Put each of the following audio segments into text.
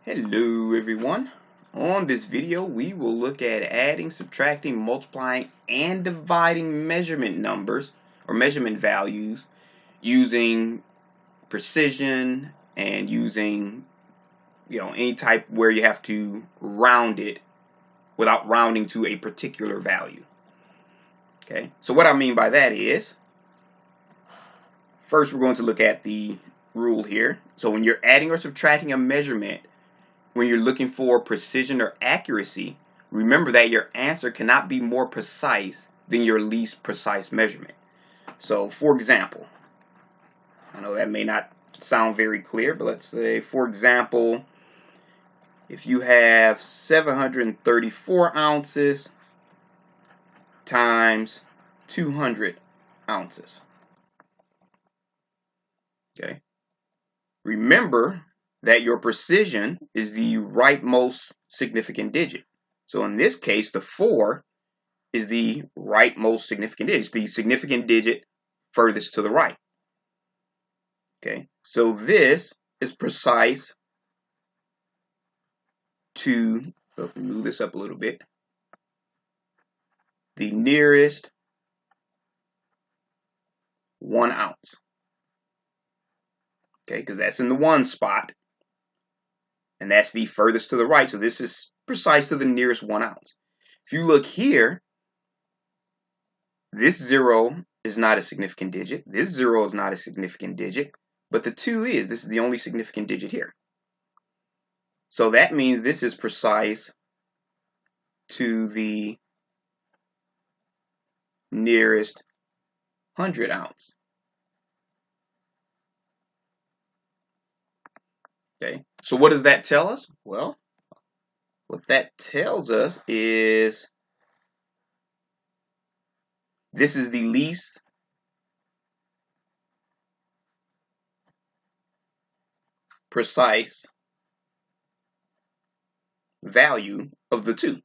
Hello everyone. On this video we will look at adding, subtracting, multiplying, and dividing measurement numbers or measurement values using precision and using any type where you have to round it without rounding to a particular value. Okay, so what I mean by that is, first we're going to look at the rule here. So when you're adding or subtracting a measurement, when you're looking for precision or accuracy, remember that your answer cannot be more precise than your least precise measurement. So, for example, I know that may not sound very clear, but let's say, for example, if you have 734 ounces times 200 ounces. Okay. Remember that your precision is the rightmost significant digit. So in this case, the 4 is the rightmost significant digit. It's the significant digit furthest to the right. Okay, so this is precise to, let me move this up a little bit, the nearest 1 ounce. Okay, because that's in the 1 spot. And that's the furthest to the right. So this is precise to the nearest 1 ounce. If you look here, this 0 is not a significant digit. This 0 is not a significant digit. But the 2 is. This is the only significant digit here. So that means this is precise to the nearest 100 ounce. Okay, so what does that tell us? Well, what that tells us is this is the least precise value of the 2.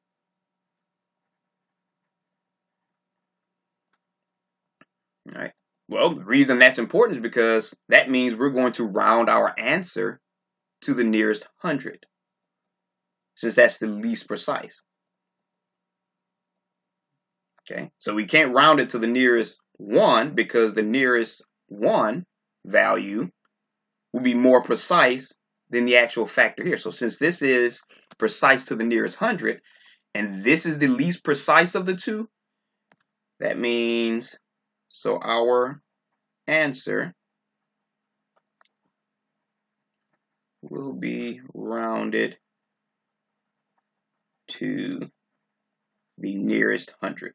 All right. Well, the reason that's important is because that means we're going to round our answer to the nearest 100, since that's the least precise. Okay, so we can't round it to the nearest 1 because the nearest 1 value will be more precise than the actual factor here. So since this is precise to the nearest 100, and this is the least precise of the 2, that means, so our answer will be rounded to the nearest 100.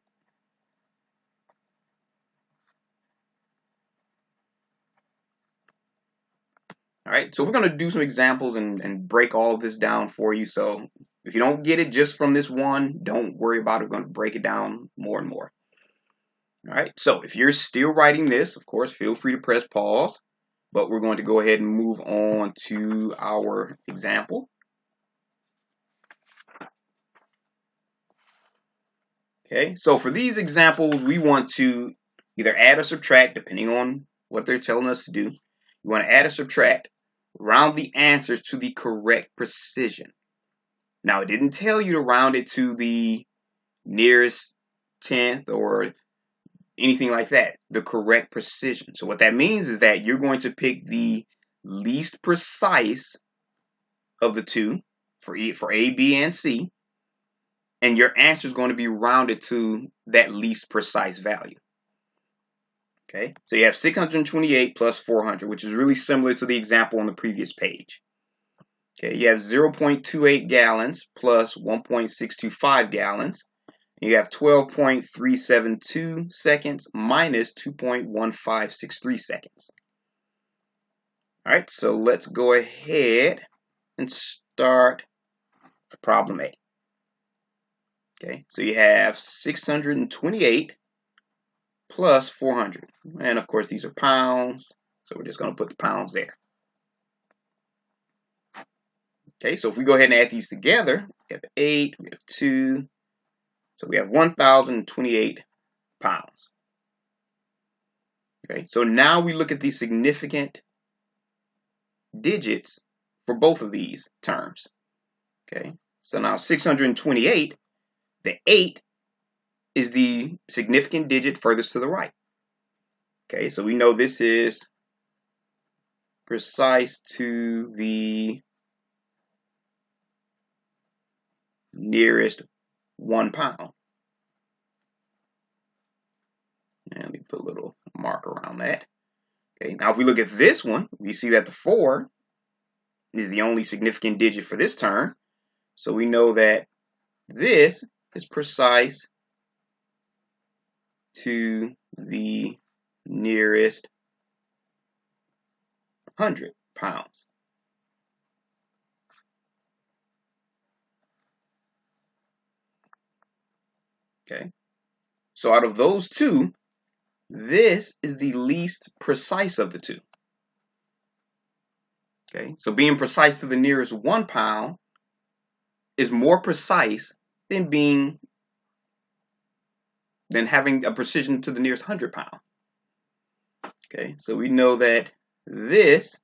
All right, so we're going to do some examples and break all of this down for you. So if you don't get it just from this one, don't worry about it. We're going to break it down more and more. All right, so if you're still writing this, of course, feel free to press pause. But we're going to go ahead and move on to our example. Okay, so for these examples, we want to either add or subtract, depending on what they're telling us to do. You want to add or subtract, round the answers to the correct precision. Now, it didn't tell you to round it to the nearest 10th or anything like that, the correct precision. So what that means is that you're going to pick the least precise of the 2 for A, B, and C, and your answer is going to be rounded to that least precise value. Okay, so you have 628 plus 400, which is really similar to the example on the previous page. Okay, you have 0.28 gallons plus 1.625 gallons. You have 12.372 seconds minus 2.1563 seconds. All right, so let's go ahead and start with problem A. Okay, so you have 628 plus 400. And of course, these are pounds, so we're just going to put the pounds there. Okay, so if we go ahead and add these together, we have 8, we have 2, so we have 1,028 pounds. Okay, so now we look at the significant digits for both of these terms. Okay, so now 628, the 8 is the significant digit furthest to the right. Okay, so we know this is precise to the nearest 1 pound. And let me put a little mark around that. Okay, now if we look at this one, we see that the 4 is the only significant digit for this term. So we know that this is precise to the nearest 100 pounds. Okay, so out of those two, this is the least precise of the two. Okay, so being precise to the nearest 1 pound is more precise than having a precision to the nearest 100 pound. Okay, so we know that this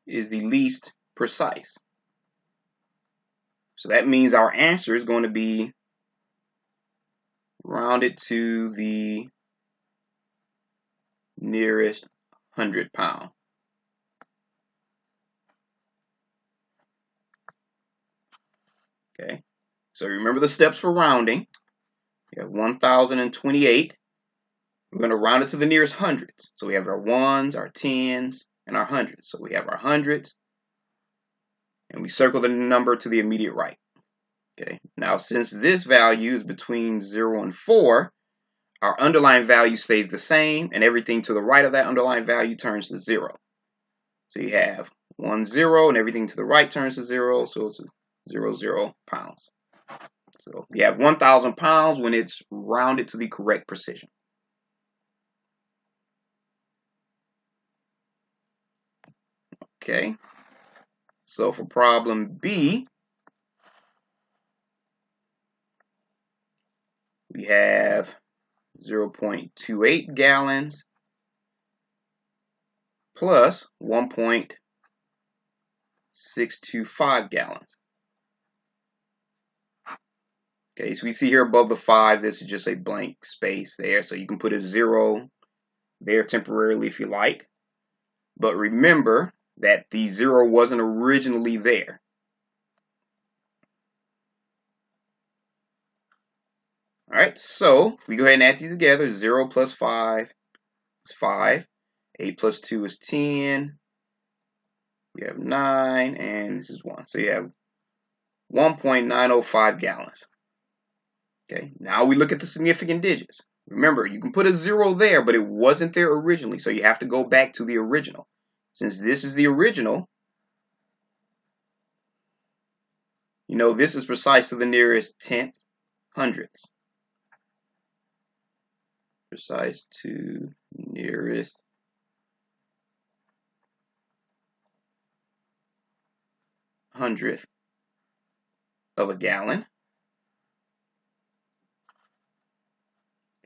is the least precise. So that means our answer is going to be rounded to the nearest 100 pound. Okay, so remember the steps for rounding. We have 1,028. We're going to round it to the nearest hundreds. So we have our ones, our tens, and our hundreds. So we have our hundreds, and we circle the number to the immediate right. Okay, now since this value is between 0 and 4, our underlying value stays the same, and everything to the right of that underlying value turns to 0. So you have 1, 0, and everything to the right turns to 0, so it's 0, 0 pounds. So we have 1,000 pounds when it's rounded to the correct precision. Okay, so for problem B, we have 0.28 gallons plus 1.625 gallons. Okay, so we see here above the 5, this is just a blank space there, so you can put a 0 there temporarily if you like. But remember that the 0 wasn't originally there. All right, so if we go ahead and add these together, 0 plus 5 is 5. 8 plus 2 is 10. We have 9, and this is 1. So you have 1.905 gallons. Okay, now we look at the significant digits. Remember, you can put a 0 there, but it wasn't there originally, so you have to go back to the original. Since this is the original, you know this is precise to the nearest tenth, hundredths. Precise to nearest hundredth of a gallon.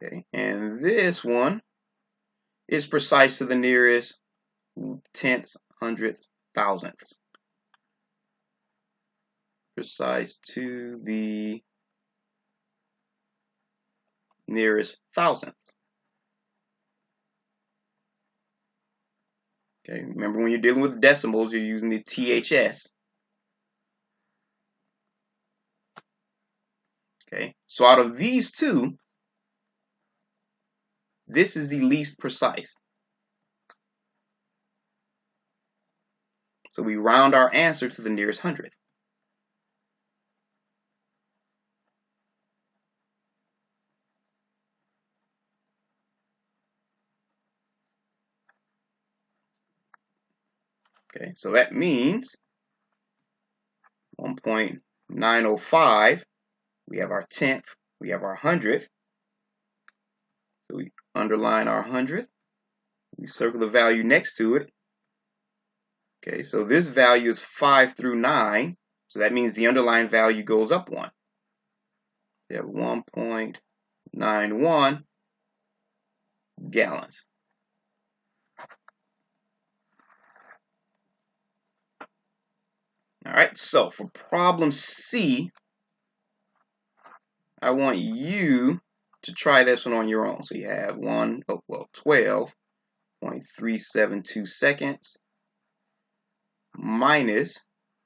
Okay, and this one is precise to the nearest tenths, hundredths, thousandths. Precise to the nearest thousandths. Okay, remember when you're dealing with decimals, you're using the THS. Okay, so out of these two, this is the least precise. So we round our answer to the nearest hundredth. Okay, so that means 1.905, we have our tenth, we have our hundredth. So we underline our hundredth, we circle the value next to it. Okay, so this value is 5 through 9, so that means the underlying value goes up 1. We have 1.91 gallons. All right, so for problem C, I want you to try this one on your own. So you have 12.372 seconds minus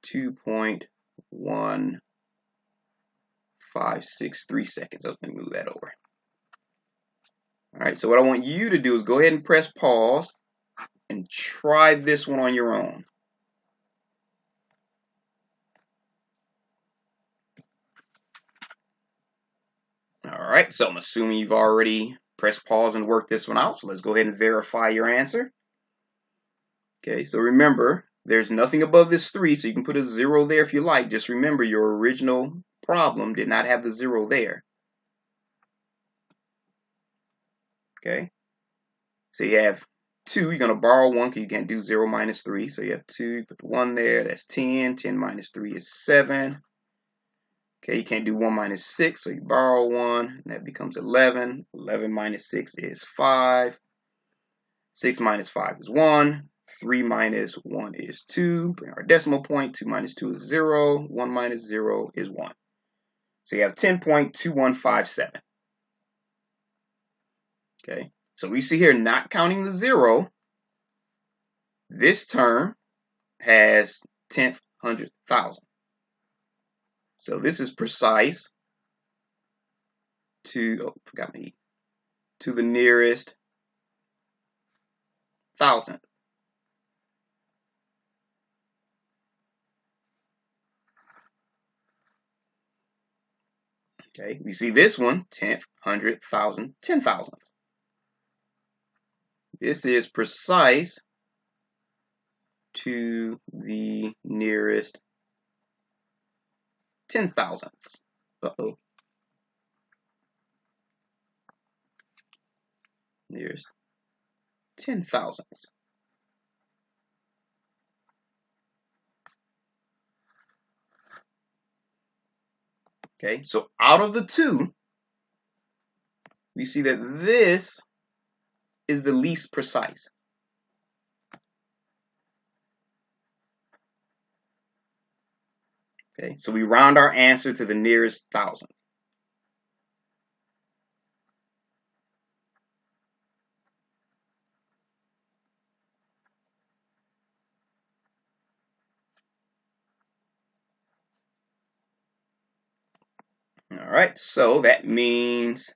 2.153 seconds. Let me move that over. All right, so what I want you to do is go ahead and press pause and try this one on your own. All right, so I'm assuming you've already pressed pause and worked this one out. So let's go ahead and verify your answer. Okay, so remember, there's nothing above this 3, so you can put a 0 there if you like. Just remember, your original problem did not have the 0 there. Okay, so you have 2. You're going to borrow 1 because you can't do 0 minus 3. So you have 2, you put the 1 there, that's 10. 10 minus 3 is 7. Okay, you can't do 1 minus 6, so you borrow 1, and that becomes 11. 11 minus 6 is 5. 6 minus 5 is 1. 3 minus 1 is 2. Bring our decimal point. 2 minus 2 is 0. 1 minus 0 is 1. So you have 10.2157. Okay, so we see here, not counting the 0, this term has 10th, 100th, 1,000. So this is precise to, to the nearest 1,000th. Okay, we see this one, 10th, 100th, 1,000th, 10,000th. This is precise to the nearest 10,000ths. Uh-oh. Nearest 10,000ths. Okay, so out of the two, we see that this is the least precise. Okay, so we round our answer to the nearest 1,000th. All right, so that means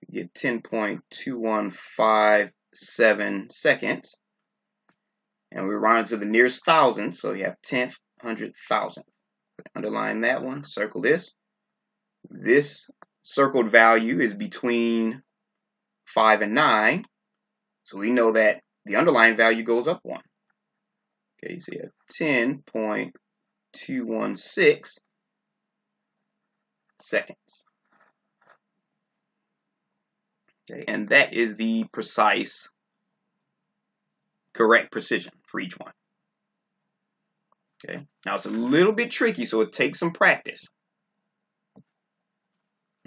we get 10.2157 seconds. And we round to the nearest 1,000th, so you have 10th, 100th, 1,000th. Underline that one, circle this. This circled value is between 5 and 9, so we know that the underlying value goes up 1. Okay, so you have 10.216 seconds. Okay, and that is the precise, correct precision for each one. Okay, now it's a little bit tricky, so it takes some practice.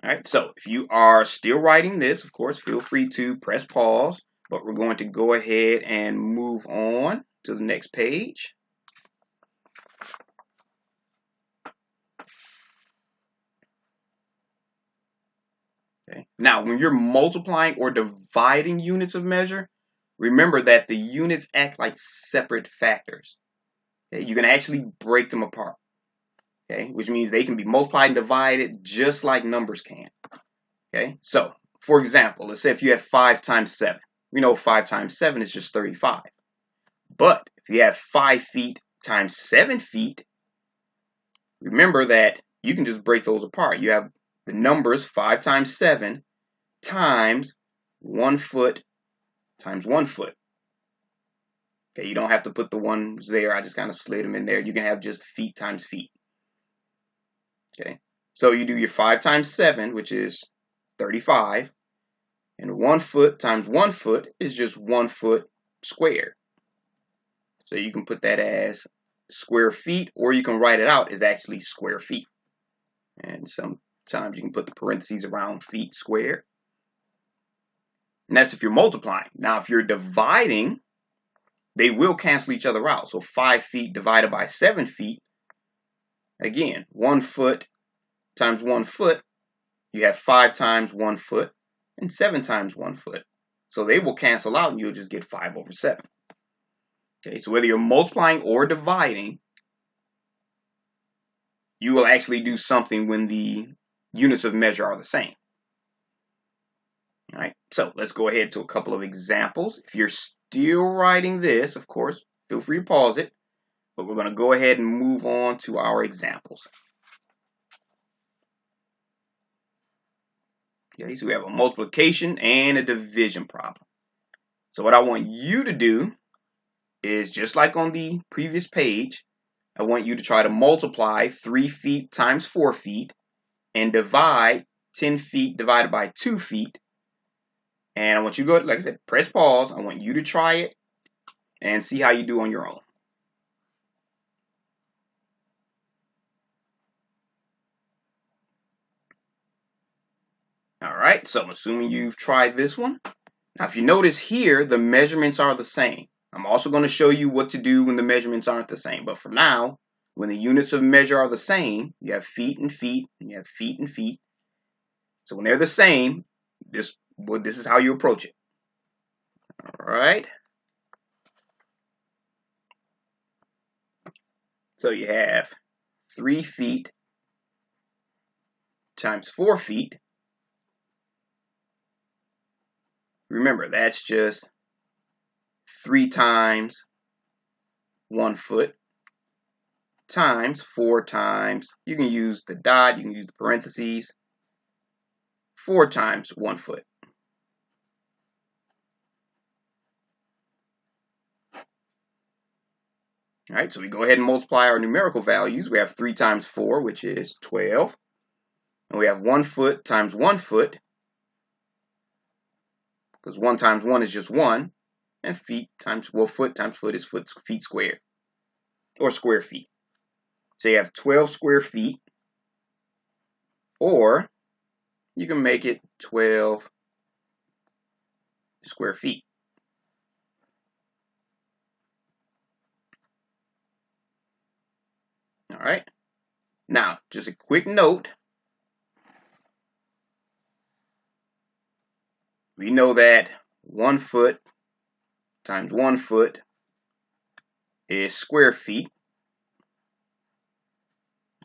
All right, so if you are still writing this, of course, feel free to press pause, but we're going to go ahead and move on to the next page. Okay. Now, when you're multiplying or dividing units of measure, remember that the units act like separate factors. Okay. You can actually break them apart, okay, which means they can be multiplied and divided just like numbers can. Okay, so for example, let's say if you have 5 times 7, we know 5 times 7 is just 35. But if you have 5 feet times 7 feet, remember that you can just break those apart. You have the numbers 5 times 7 times 1 foot times 1 foot. Okay, you don't have to put the ones there. I just kind of slid them in there. You can have just feet times feet. Okay, so you do your 5 times 7, which is 35, and 1 foot times 1 foot is just 1 foot squared. So you can put that as square feet, or you can write it out as actually square feet. And sometimes you can put the parentheses around feet squared. And that's if you're multiplying. Now, if you're dividing, they will cancel each other out. So 5 feet divided by 7 feet, again, 1 foot times 1 foot, you have 5 times 1 foot and 7 times 1 foot. So they will cancel out and you'll just get 5 over 7. Okay, so whether you're multiplying or dividing, you will actually do something when the units of measure are the same. All right, so let's go ahead to a couple of examples. If you're still writing this, of course, feel free to pause it, but we're going to go ahead and move on to our examples. Okay, so we have a multiplication and a division problem. So what I want you to do is, just like on the previous page, I want you to try to multiply 3 feet times 4 feet and divide 10 feet divided by 2 feet. And I want you to go, like I said, press pause. I want you to try it and see how you do on your own. All right, so I'm assuming you've tried this one. Now, if you notice here, the measurements are the same. I'm also going to show you what to do when the measurements aren't the same. But for now, when the units of measure are the same, you have feet and feet, and you have feet and feet. So when they're the same, this is how you approach it. All right. So you have 3 feet times 4 feet. Remember, that's just 3 times 1 foot times 4 times, you can use the dot, you can use the parentheses, 4 times 1 foot. All right, so we go ahead and multiply our numerical values. We have 3 times 4, which is 12. And we have 1 foot times 1 foot, because 1 times 1 is just 1. And feet times, well, foot times foot is feet squared, or square feet. So you have 12 square feet, or you can make it 12 square feet. All right. Now, just a quick note. We know that 1 foot times 1 foot is square feet,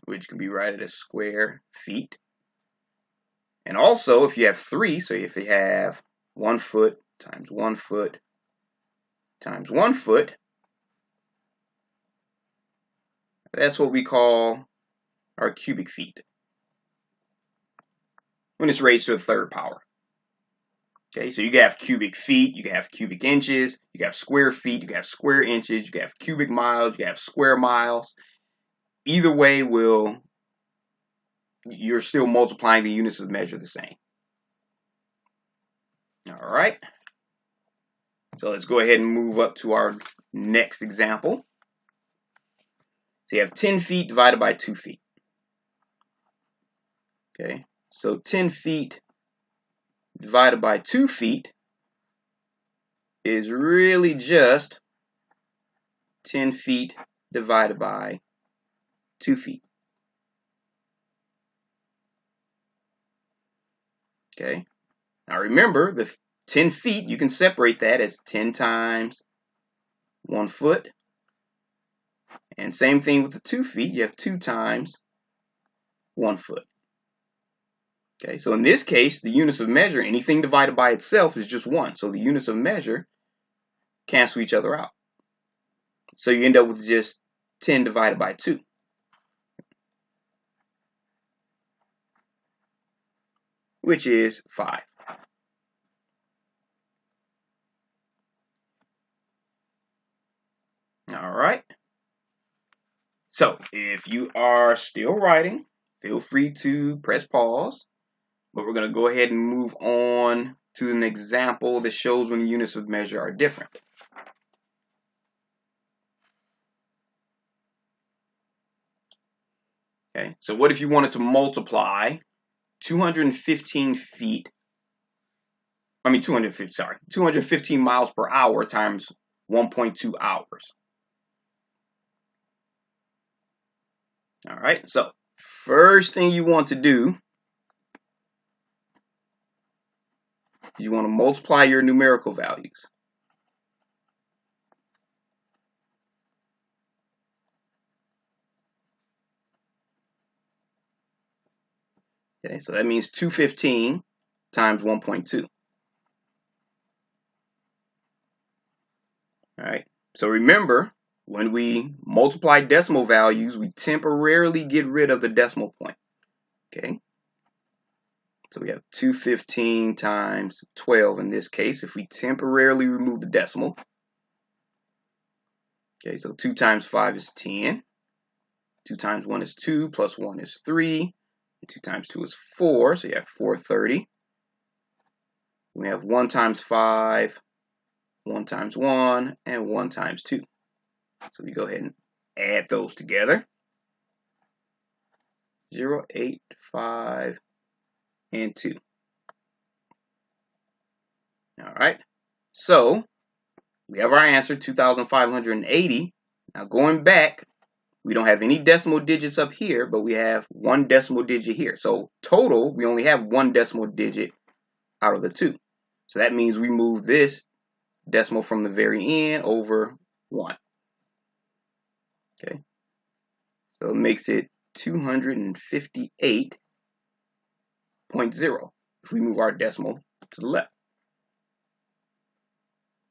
which can be written as square feet. And also, if you have 3, so if you have 1 foot times 1 foot times 1 foot, that's what we call our cubic feet when it's raised to the 3rd power. Okay, so you can have cubic feet, you can have cubic inches, you can have square feet, you can have square inches, you can have cubic miles, you can have square miles. Either way, you're still multiplying the units of measure the same. All right. So let's go ahead and move up to our next example. So you have 10 feet divided by 2 feet. Okay, so 10 feet divided by 2 feet is really just 10 feet divided by 2 feet. Okay, now remember, the 10 feet, you can separate that as 10 times 1 foot. And same thing with the 2 feet, you have 2 times 1 foot. Okay, so in this case, the units of measure, anything divided by itself is just 1. So the units of measure cancel each other out. So you end up with just 10 divided by 2. Which is 5. All right. So if you are still writing, feel free to press pause. But we're going to go ahead and move on to an example that shows when the units of measure are different. Okay, so what if you wanted to multiply 215 miles per hour times 1.2 hours. All right, so first thing you want to do, you want to multiply your numerical values. Okay, so that means 215 times 1.2. All right, so remember, when we multiply decimal values, we temporarily get rid of the decimal point. Okay, so we have 215 times 12 in this case, if we temporarily remove the decimal. Okay, so 2 times 5 is 10. 2 times 1 is 2, plus 1 is 3. 2 times 2 is 4, so you have 430. We have 1 times 5, 1 times 1, and 1 times 2. So we go ahead and add those together. 0, 8, 5, and 2. All right, so we have our answer, 2,580. Now going back, we don't have any decimal digits up here, but we have 1 decimal digit here. So total, we only have 1 decimal digit out of the 2. So that means we move this decimal from the very end over 1. Okay, so it makes it 258.0 if we move our decimal to the left.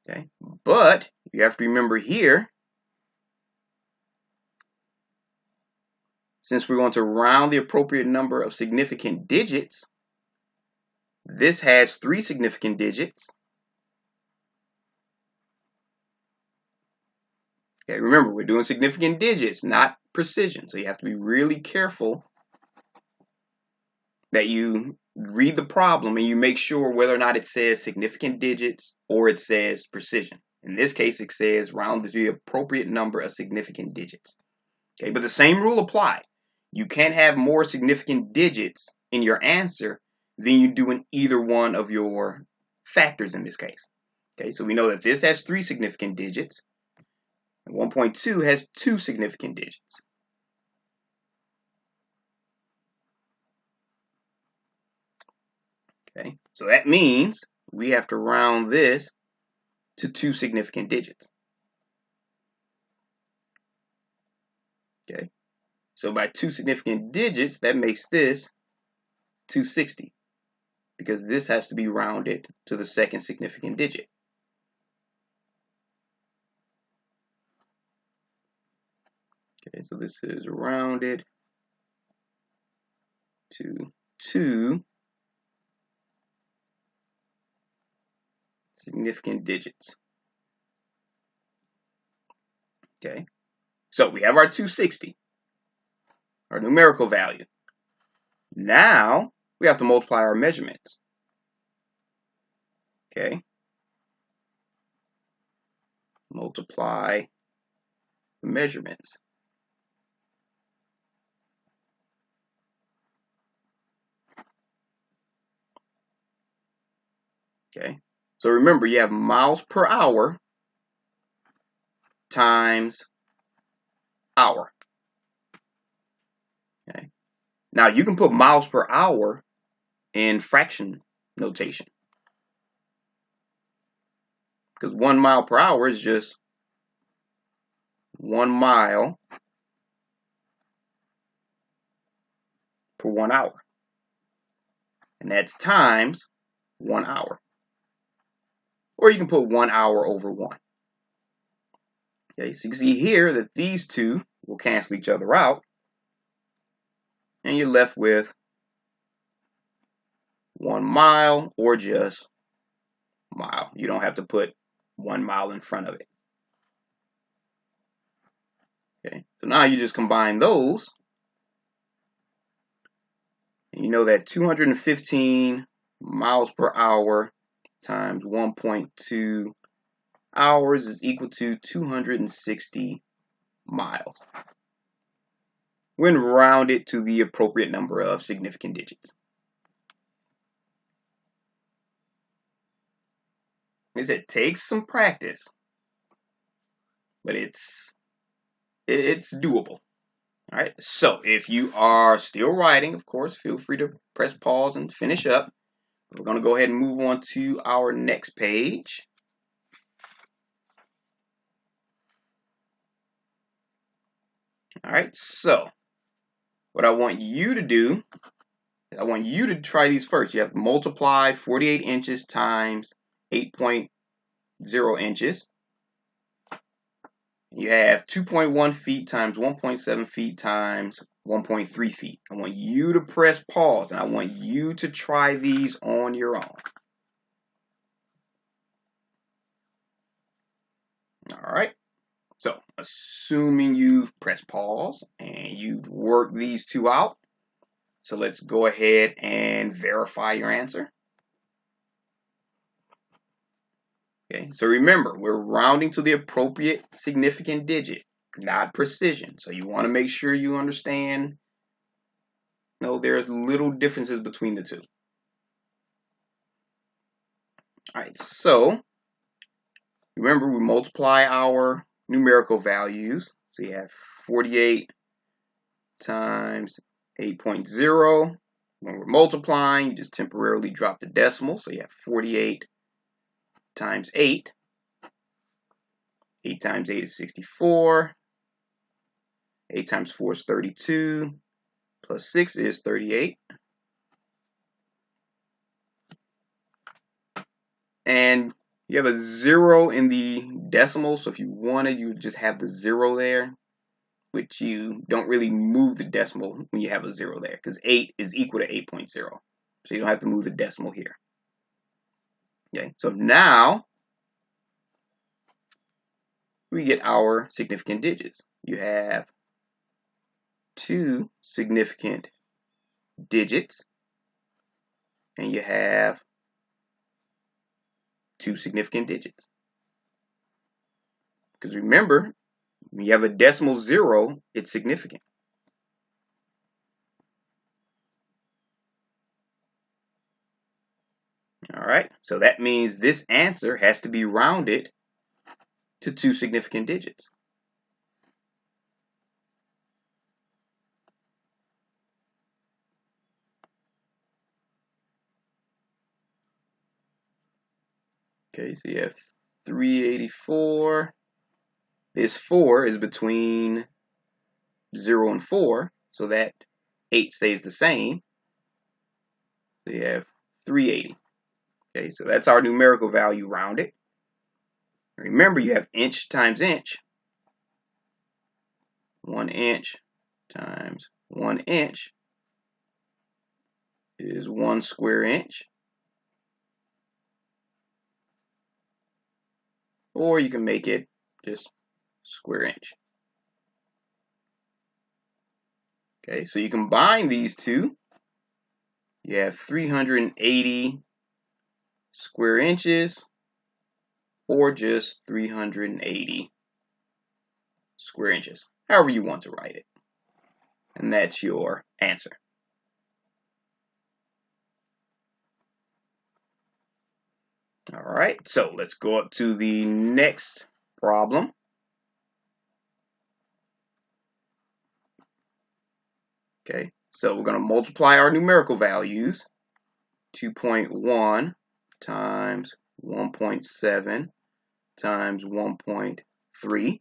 Okay, but you have to remember here, since we want to round the appropriate number of significant digits, this has 3 significant digits. Okay, remember, we're doing significant digits, not precision. So you have to be really careful that you read the problem and you make sure whether or not it says significant digits or it says precision. In this case, it says round to the appropriate number of significant digits. Okay, but the same rule applies. You can't have more significant digits in your answer than you do in either one of your factors in this case. Okay, so we know that this has 3 significant digits. And 1.2 has 2 significant digits. Okay, so that means we have to round this to 2 significant digits. Okay, so by 2 significant digits, that makes this 260, because this has to be rounded to the second significant digit. Okay, so this is rounded to 2 significant digits. Okay, so we have our 260, our numerical value. Now we have to multiply our measurements. Okay, multiply measurements. Okay, so remember, you have miles per hour times hour. Okay, now you can put miles per hour in fraction notation, because 1 mile per hour is just 1 mile per 1 hour, and that's times 1 hour. Or you can put 1 hour over 1. Okay, so you can see here that these two will cancel each other out, and you're left with 1 mile or just mile. You don't have to put 1 mile in front of it. Okay, so now you just combine those, and you know that 215 miles per hour times 1.2 hours is equal to 260 miles when rounded to the appropriate number of significant digits. It takes some practice, but it's doable. All right, so if you are still writing, of course, feel free to press pause and finish up. We're going to go ahead and move on to our next page. All right, so what I want you to do, I want you to try these first. You have to multiply 48 inches times 8.0 inches. You have 2.1 feet times 1.7 feet times 1.3 feet. I want you to press pause, and I want you to try these on your own. All right. So, assuming you've pressed pause and you've worked these two out, so let's go ahead and verify your answer. Okay, so remember, we're rounding to the appropriate significant digit, not precision. So you want to make sure you understand, there's little differences between the two. All right, so remember, we multiply our numerical values. So you have 48 times 8.0. When we're multiplying, you just temporarily drop the decimal. So you have 48 times 8. 8 times 8 is 64. 8 times 4 is 32. Plus 6 is 38. And you have a 0 in the decimal. So if you wanted, you would just have the 0 there. Which you don't really move the decimal when you have a 0 there, because 8 is equal to 8.0. So you don't have to move the decimal here. Okay, so now we get our significant digits. You have 2 significant digits, and you have 2 significant digits. Because remember, when you have a decimal 0, it's significant. All right, so that means this answer has to be rounded to 2 significant digits. Okay, so you have 384. This 4 is between 0 and 4, so that 8 stays the same. So you have 380. Okay, so that's our numerical value rounded. Remember, you have inch times inch. 1 inch times 1 inch is 1 square inch. Or you can make it just square inch. Okay, so you combine these two. You have 380 square inches, or just 380 square inches, however you want to write it. And that's your answer. All right, so let's go up to the next problem. Okay, so we're going to multiply our numerical values. 2.1 times 1.7 times 1.3. Okay,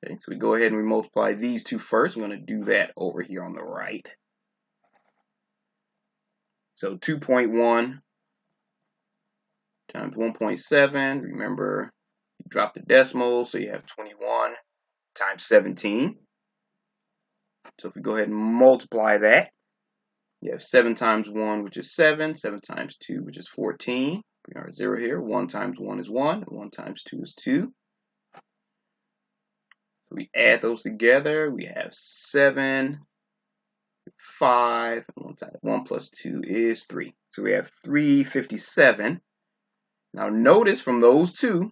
so we go ahead and we multiply these two first. I'm going to do that over here on the right. So 2.1 times 1.7. Remember, you drop the decimal, so you have 21 times 17. So if we go ahead and multiply that, you have 7 times 1, which is 7. 7 times 2, which is 14. We are 0 here. 1 times 1 is 1. 1 times 2 is 2. So we add those together. We have 7, 5, and 1 plus 2 is 3. So we have 357. Now notice from those two,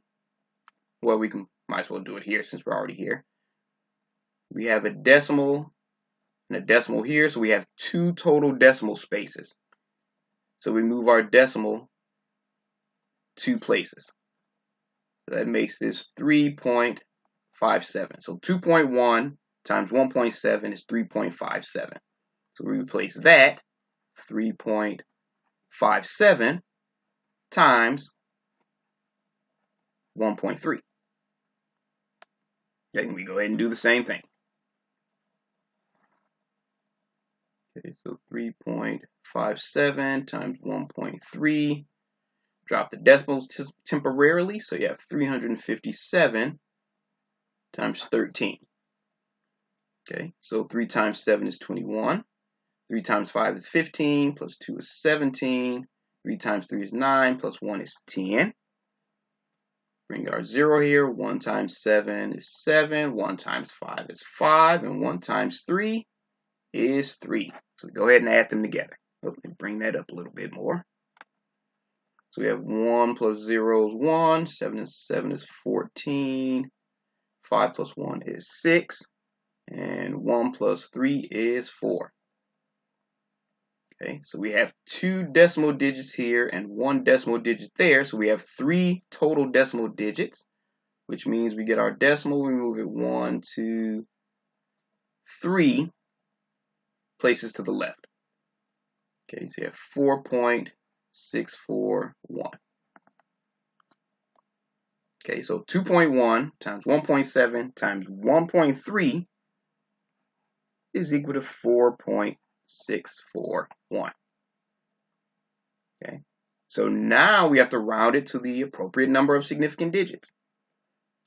well, we might as well do it here since we're already here. We have a decimal and a decimal here, so we have 2 total decimal spaces. So we move our decimal 2 places. So that makes this 3.57. 3.57. So 2.1 times 1.7 is 3.57. So we replace that 3.57 times 1.3. Then we go ahead and do the same thing. Okay, so 3.57 times 1.3. Drop the decimals temporarily, so you have 357 times 13. Okay, so 3 times 7 is 21. 3 times 5 is 15, plus 2 is 17. 3 times 3 is 9, plus 1 is 10. Bring our 0 here. 1 times 7 is 7. 1 times 5 is 5. And 1 times 3 is 3. So go ahead and add them together. Let me bring that up a little bit more. So we have 1 plus 0 is 1. 7 is 14. 5 plus 1 is 6. And 1 plus 3 is 4. Okay, so we have 2 decimal digits here and 1 decimal digit there. So we have 3 total decimal digits, which means we get our decimal, we move it 1, 2, 3 places to the left. Okay, so you have 4.641. Okay, so 2.1 times 1.7 times 1.3 is equal to 4.641. Okay, so now we have to round it to the appropriate number of significant digits.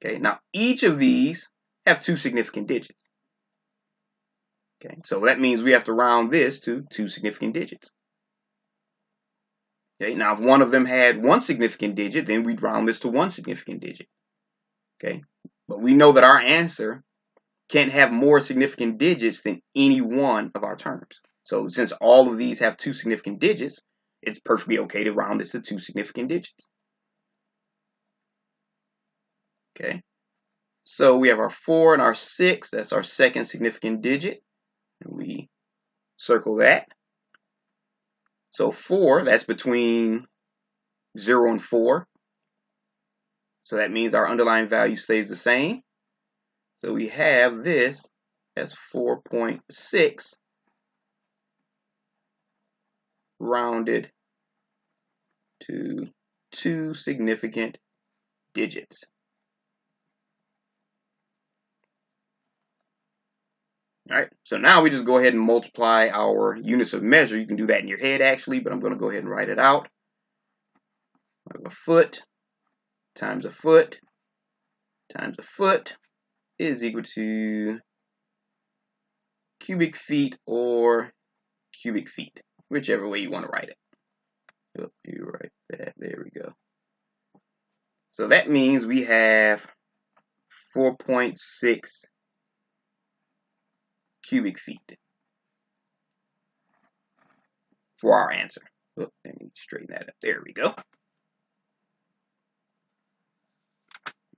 Okay, now each of these have 2 significant digits. Okay, so that means we have to round this to 2 significant digits. Okay, now if one of them had 1 significant digit, then we'd round this to 1 significant digit. Okay, but we know that our answer can't have more significant digits than any one of our terms. So since all of these have 2 significant digits, it's perfectly okay to round this to 2 significant digits. Okay, so we have our 4 and our 6. That's our second significant digit. And we circle that. So 4, that's between 0 and 4. So that means our underlying value stays the same. So we have this as 4.6 rounded to 2 significant digits. All right, so now we just go ahead and multiply our units of measure. You can do that in your head actually, but I'm going to go ahead and write it out. A foot times a foot times a foot is equal to cubic feet or cubic feet, whichever way you want to write it. Oh, you write that, there we go. So that means we have 4.6 cubic feet for our answer. Oh, let me straighten that up. There we go.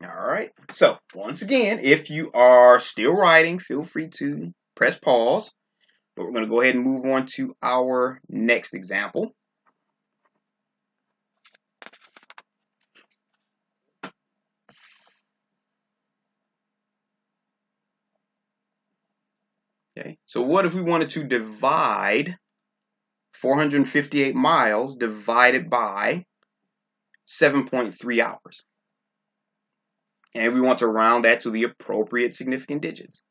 All right. So once again, if you are still writing, feel free to press pause. But we're going to go ahead and move on to our next example. Okay. So what if we wanted to divide 458 miles divided by 7.3 hours? And we want to round that to the appropriate significant digits.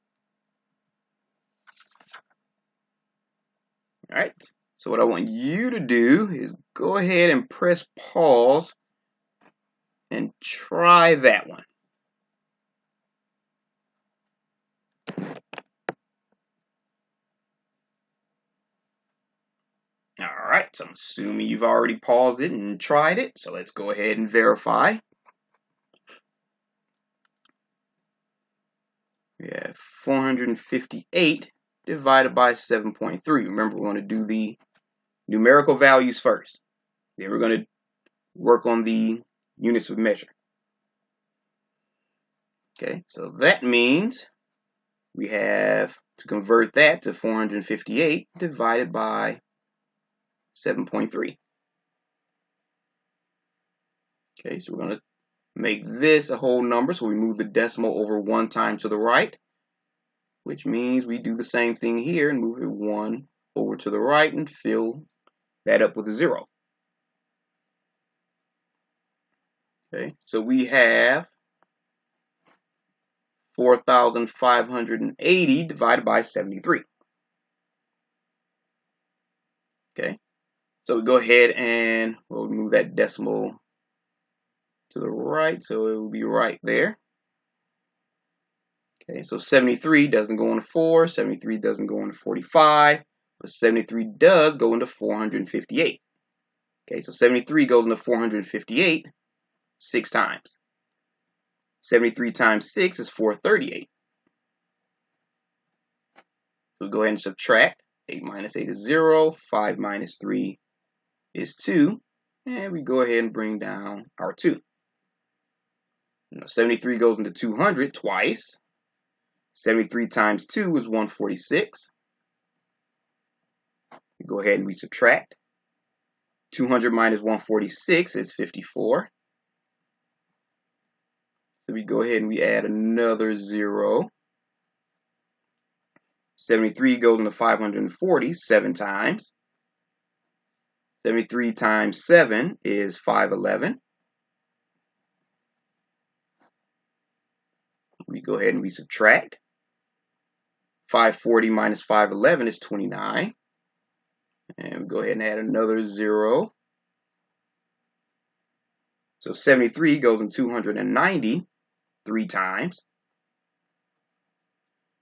All right. So what I want you to do is go ahead and press pause and try that one. All right. So I'm assuming you've already paused it and tried it. So let's go ahead and verify. We have 458 divided by 7.3. Remember, we're going to do the numerical values first. Then we're going to work on the units of measure. Okay, so that means we have to convert that to 458 divided by 7.3. Okay, so we're going to make this a whole number, so we move the decimal over 1 time to the right, which means we do the same thing here and move it 1 over to the right and fill that up with a 0. Okay, so we have 4,580 divided by 73. Okay, so we go ahead and we'll move that decimal to the right, so it will be right there. Okay, so 73 doesn't go into 4, 73 doesn't go into 45, but 73 does go into 458. Okay, so 73 goes into 458 6 times. 73 times 6 is 438. So we go ahead and subtract. 8 minus 8 is 0. 5 minus 3 is 2. And we go ahead and bring down our 2. 73 goes into 200 twice. 73 times 2 is 146. We go ahead and we subtract. 200 minus 146 is 54. So we go ahead and we add another 0. 73 goes into 540 7 times. 73 times 7 is 511. We go ahead and we subtract. 540 minus 511 is 29. And we go ahead and add another 0. So 73 goes in 290 3 times.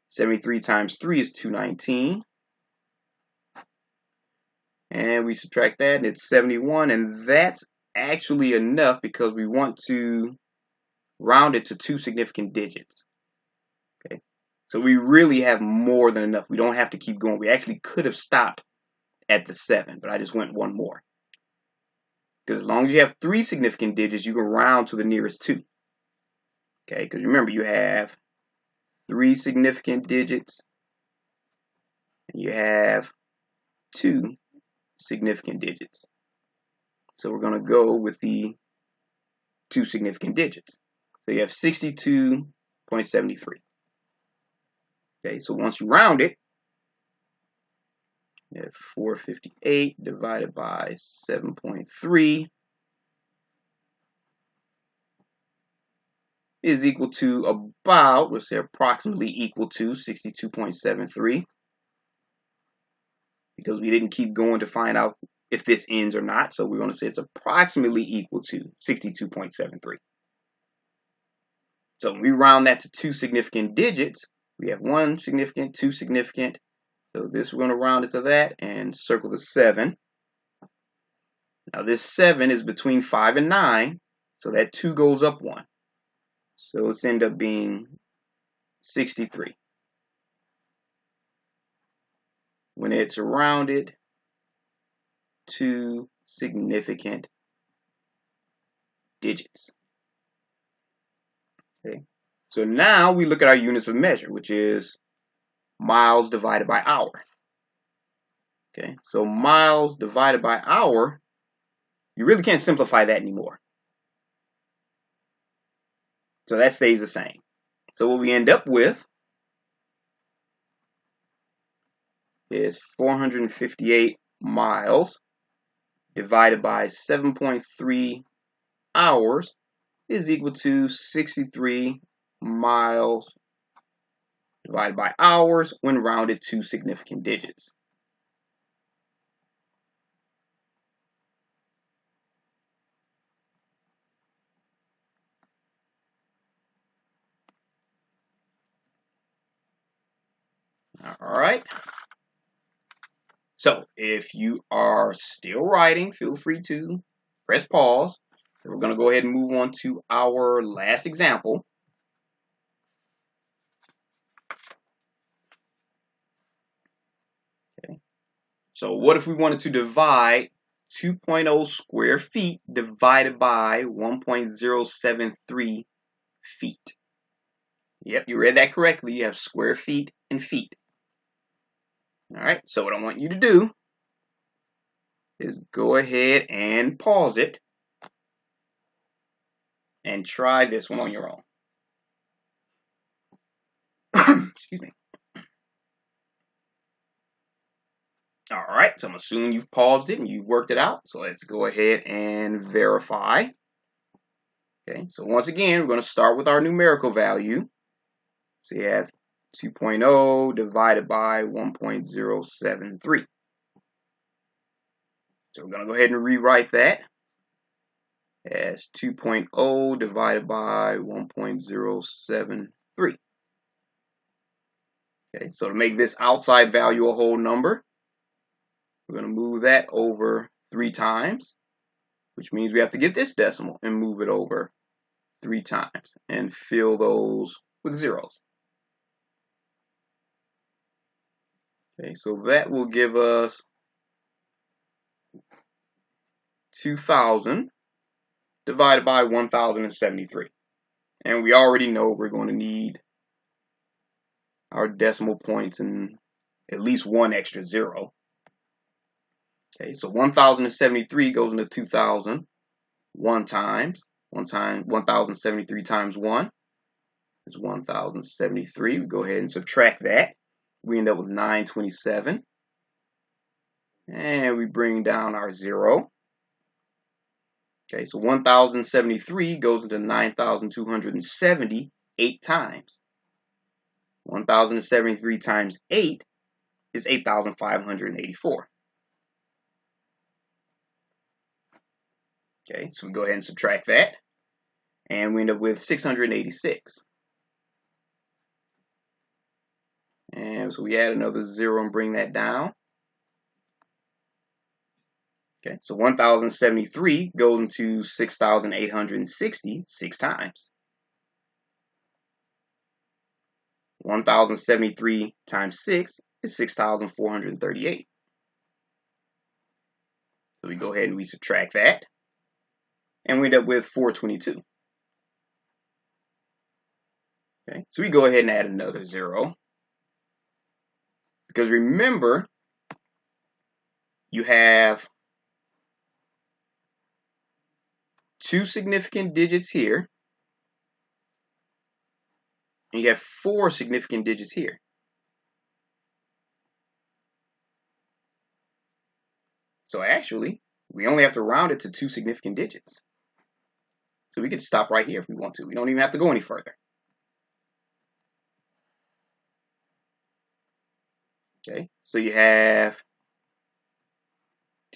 73 times 3 is 219. And we subtract that and it's 71. And that's actually enough because we want to round it to 2 significant digits. Okay, so we really have more than enough. We don't have to keep going. We actually could have stopped at the 7, but I just went one more. Because as long as you have 3 significant digits, you can round to the nearest 2. Okay, because remember, you have 3 significant digits, and you have 2 significant digits. So we're going to go with the 2 significant digits. So you have 62.73. Okay, so once you round it, you have 458 divided by 7.3 is equal to about, we'll say approximately equal to 62.73. Because we didn't keep going to find out if this ends or not, so we're going to say it's approximately equal to 62.73. So when we round that to 2 significant digits, we have 1 significant, 2 significant. So this, we're going to round it to that and circle the 7. Now this 7 is between 5 and 9, so that 2 goes up 1. So it's end up being 63. When it's rounded to significant digits. Okay, so now we look at our units of measure, which is miles divided by hour. Okay, so miles divided by hour, you really can't simplify that anymore. So that stays the same. So what we end up with is 458 miles divided by 7.3 hours is equal to 63 miles divided by hours when rounded to significant digits. All right. So if you are still writing, feel free to press pause. We're going to go ahead and move on to our last example. Okay. So what if we wanted to divide 2.0 square feet divided by 1.073 feet? Yep, you read that correctly. You have square feet and feet. All right, so what I want you to do is go ahead and pause it. and try this one on your own. Excuse me. All right, so I'm assuming you've paused it and you've worked it out. So let's go ahead and verify. Okay, so once again, we're going to start with our numerical value. So you have 2.0 divided by 1.073. So we're going to go ahead and rewrite that as 2.0 divided by 1.073. Okay, so to make this outside value a whole number, we're going to move that over 3 times, which means we have to get this decimal and move it over 3 times and fill those with zeros. Okay, so that will give us 2,000 divided by 1,073. And we already know we're going to need our decimal points and at least one extra zero. Okay, so 1,073 goes into 2,000 one time. 1,073 times 1 is 1,073. We go ahead and subtract that. We end up with 927. And we bring down our 0. Okay, so 1,073 goes into 9,270 8 times. 1,073 times 8 is 8,584. Okay, so we go ahead and subtract that. And we end up with 686. And so we add another 0 and bring that down. Okay, so 1,073 goes into 6,860 6 times. 1,073 times 6 is 6,438. So we go ahead and we subtract that. And we end up with 422. Okay, so we go ahead and add another 0. Because remember, you have 2 significant digits here, and you have 4 significant digits here. So actually, we only have to round it to 2 significant digits. So we could stop right here if we want to. We don't even have to go any further. Okay, so you have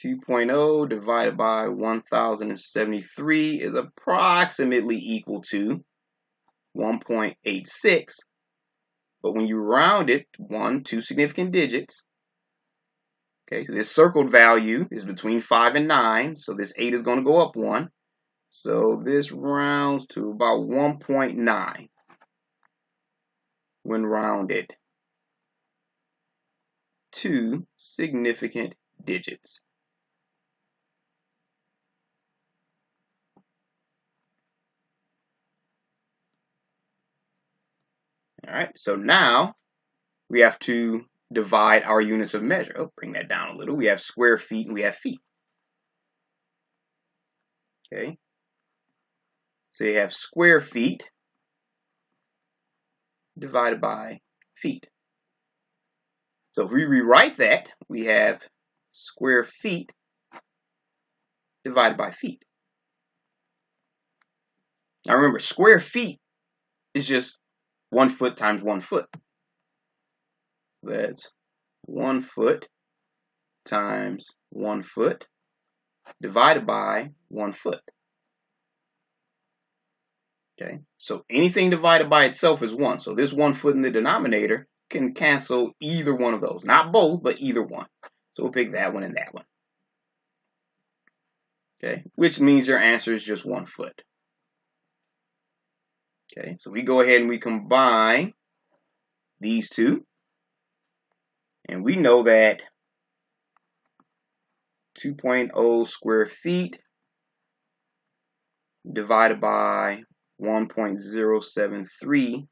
2.0 divided by 1,073 is approximately equal to 1.86. But when you round it, 2 significant digits. Okay, so this circled value is between 5 and 9, so this 8 is going to go up 1. So this rounds to about 1.9 when rounded. 2 significant digits. All right, so now we have to divide our units of measure. Oh, bring that down a little. We have square feet and we have feet. Okay, so you have square feet divided by feet. So if we rewrite that, we have square feet divided by feet. Now remember, square feet is just 1 foot times 1 foot. That's 1 foot times 1 foot divided by 1 foot. Okay, so anything divided by itself is 1. So this 1 foot in the denominator can cancel either one of those. Not both, but either one. So we'll pick that one and that one. Okay, which means your answer is just 1 foot. Okay, so we go ahead and we combine these two. And we know that 2.0 square feet divided by 1.073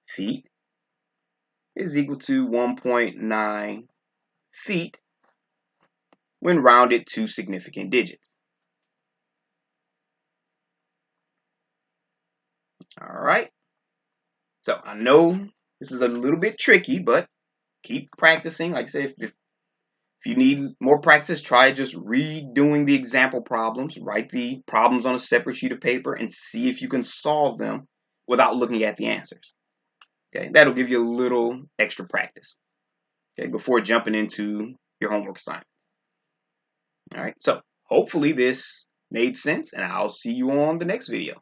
feet is equal to 1.9 feet when rounded to significant digits. All right. So I know this is a little bit tricky, but keep practicing. Like I said, if you need more practice, try just redoing the example problems. Write the problems on a separate sheet of paper and see if you can solve them without looking at the answers. Okay, that'll give you a little extra practice. Okay, before jumping into your homework assignment. All right, so hopefully this made sense, and I'll see you on the next video.